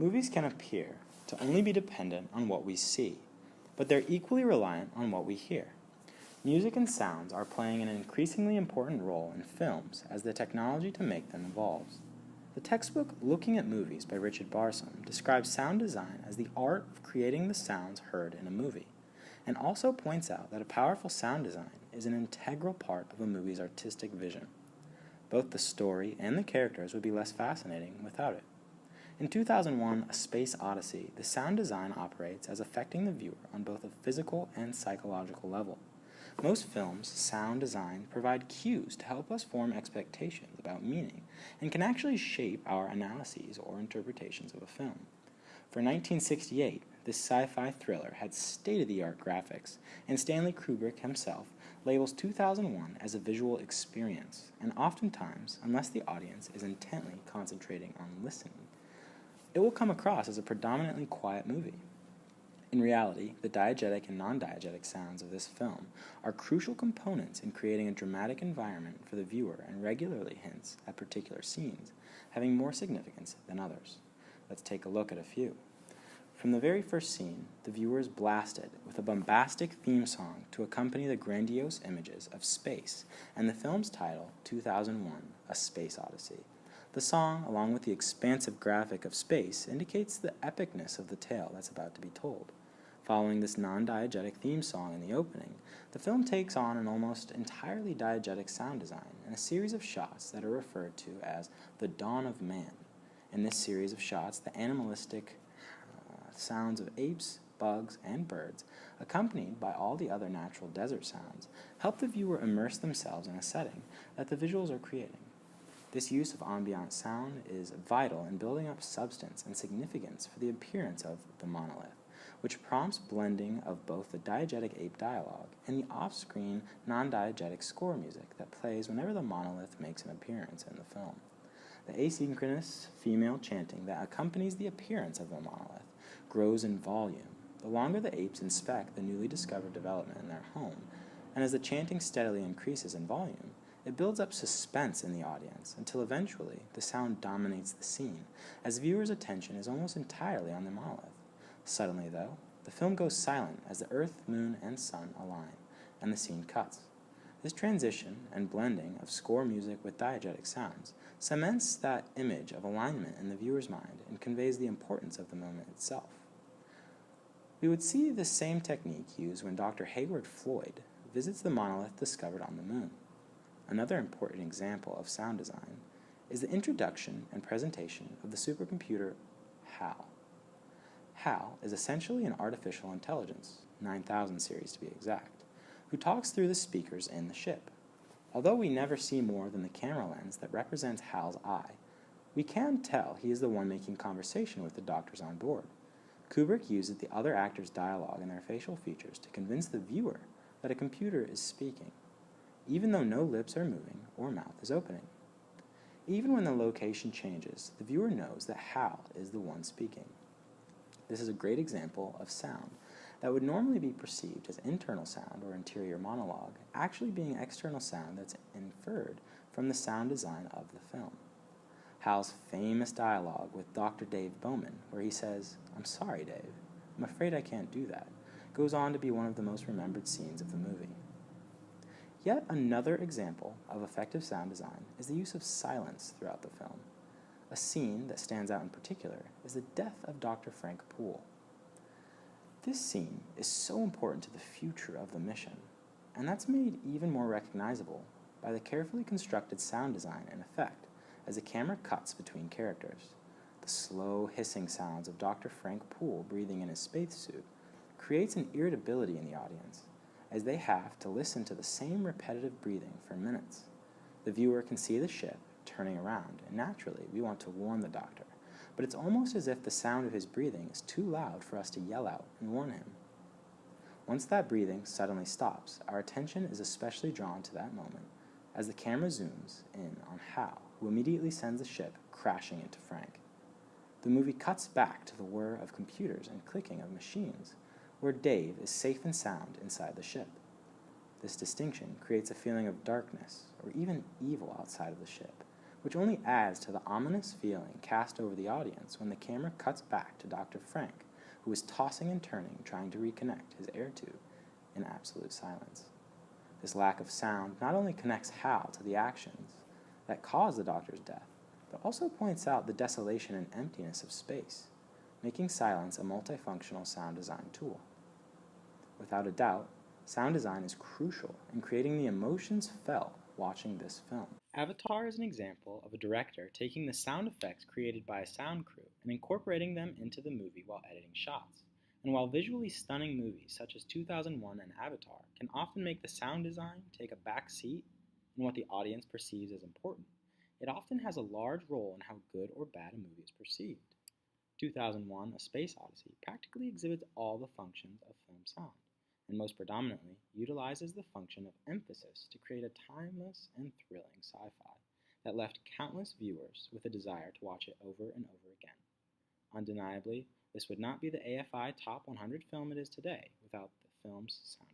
Movies can appear to only be dependent on what we see, but they're equally reliant on what we hear. Music and sounds are playing an increasingly important role in films as the technology to make them evolves. The textbook Looking at Movies by Richard Barsom describes sound design as the art of creating the sounds heard in a movie, and also points out that a powerful sound design is an integral part of a movie's artistic vision. Both the story and the characters would be less fascinating without it. In 2001, A Space Odyssey, the sound design operates as affecting the viewer on both a physical and psychological level. Most films' sound design provide cues to help us form expectations about meaning and can actually shape our analyses or interpretations of a film. For 1968, this sci-fi thriller had state-of-the-art graphics, and Stanley Kubrick himself labels 2001 as a visual experience, and oftentimes, unless the audience is intently concentrating on listening, it will come across as a predominantly quiet movie. In reality, the diegetic and non-diegetic sounds of this film are crucial components in creating a dramatic environment for the viewer and regularly hints at particular scenes, having more significance than others. Let's take a look at a few. From the very first scene, the viewer is blasted with a bombastic theme song to accompany the grandiose images of space and the film's title, 2001, A Space Odyssey. The song, along with the expansive graphic of space, indicates the epicness of the tale that's about to be told. Following this non-diegetic theme song in the opening, the film takes on an almost entirely diegetic sound design and a series of shots that are referred to as the dawn of man. In this series of shots, the animalistic sounds of apes, bugs, and birds, accompanied by all the other natural desert sounds, help the viewer immerse themselves in a setting that the visuals are creating. This use of ambient sound is vital in building up substance and significance for the appearance of the monolith, which prompts blending of both the diegetic ape dialogue and the off-screen non-diegetic score music that plays whenever the monolith makes an appearance in the film. The asynchronous female chanting that accompanies the appearance of the monolith grows in volume the longer the apes inspect the newly discovered development in their home, and as the chanting steadily increases in volume, it builds up suspense in the audience until eventually the sound dominates the scene, as viewers' attention is almost entirely on the monolith. Suddenly, though, the film goes silent as the earth, moon, and sun align, and the scene cuts. This transition and blending of score music with diegetic sounds cements that image of alignment in the viewer's mind and conveys the importance of the moment itself. We would see the same technique used when Dr. Hayward Floyd visits the monolith discovered on the moon. Another important example of sound design is the introduction and presentation of the supercomputer HAL. HAL is essentially an artificial intelligence, 9000 series to be exact, who talks through the speakers in the ship. Although we never see more than the camera lens that represents HAL's eye, we can tell he is the one making conversation with the doctors on board. Kubrick uses the other actors' dialogue and their facial features to convince the viewer that a computer is speaking, even though no lips are moving or mouth is opening. Even when the location changes, the viewer knows that HAL is the one speaking. This is a great example of sound that would normally be perceived as internal sound or interior monologue, actually being external sound that's inferred from the sound design of the film. Hal's famous dialogue with Dr. Dave Bowman, where he says, "I'm sorry, Dave, I'm afraid I can't do that," goes on to be one of the most remembered scenes of the movie. Yet another example of effective sound design is the use of silence throughout the film. A scene that stands out in particular is the death of Dr. Frank Poole. This scene is so important to the future of the mission, and that's made even more recognizable by the carefully constructed sound design and effect as the camera cuts between characters. The slow hissing sounds of Dr. Frank Poole breathing in his spacesuit creates an irritability in the audience, as they have to listen to the same repetitive breathing for minutes. The viewer can see the ship turning around, and naturally we want to warn the doctor, but it's almost as if the sound of his breathing is too loud for us to yell out and warn him. Once that breathing suddenly stops, our attention is especially drawn to that moment as the camera zooms in on Hal, who immediately sends the ship crashing into Frank. The movie cuts back to the whir of computers and clicking of machines, where Dave is safe and sound inside the ship. This distinction creates a feeling of darkness or even evil outside of the ship, which only adds to the ominous feeling cast over the audience when the camera cuts back to Dr. Frank, who is tossing and turning, trying to reconnect his air tube in absolute silence. This lack of sound not only connects Hal to the actions that caused the Doctor's death, but also points out the desolation and emptiness of space, making silence a multifunctional sound design tool. Without a doubt, sound design is crucial in creating the emotions felt watching this film. Avatar is an example of a director taking the sound effects created by a sound crew and incorporating them into the movie while editing shots. And while visually stunning movies such as 2001 and Avatar can often make the sound design take a back seat in what the audience perceives as important, it often has a large role in how good or bad a movie is perceived. 2001: A Space Odyssey practically exhibits all the functions of film sound, and most predominantly utilizes the function of emphasis to create a timeless and thrilling sci-fi that left countless viewers with a desire to watch it over and over again. Undeniably, this would not be the AFI Top 100 film it is today without the film's sound.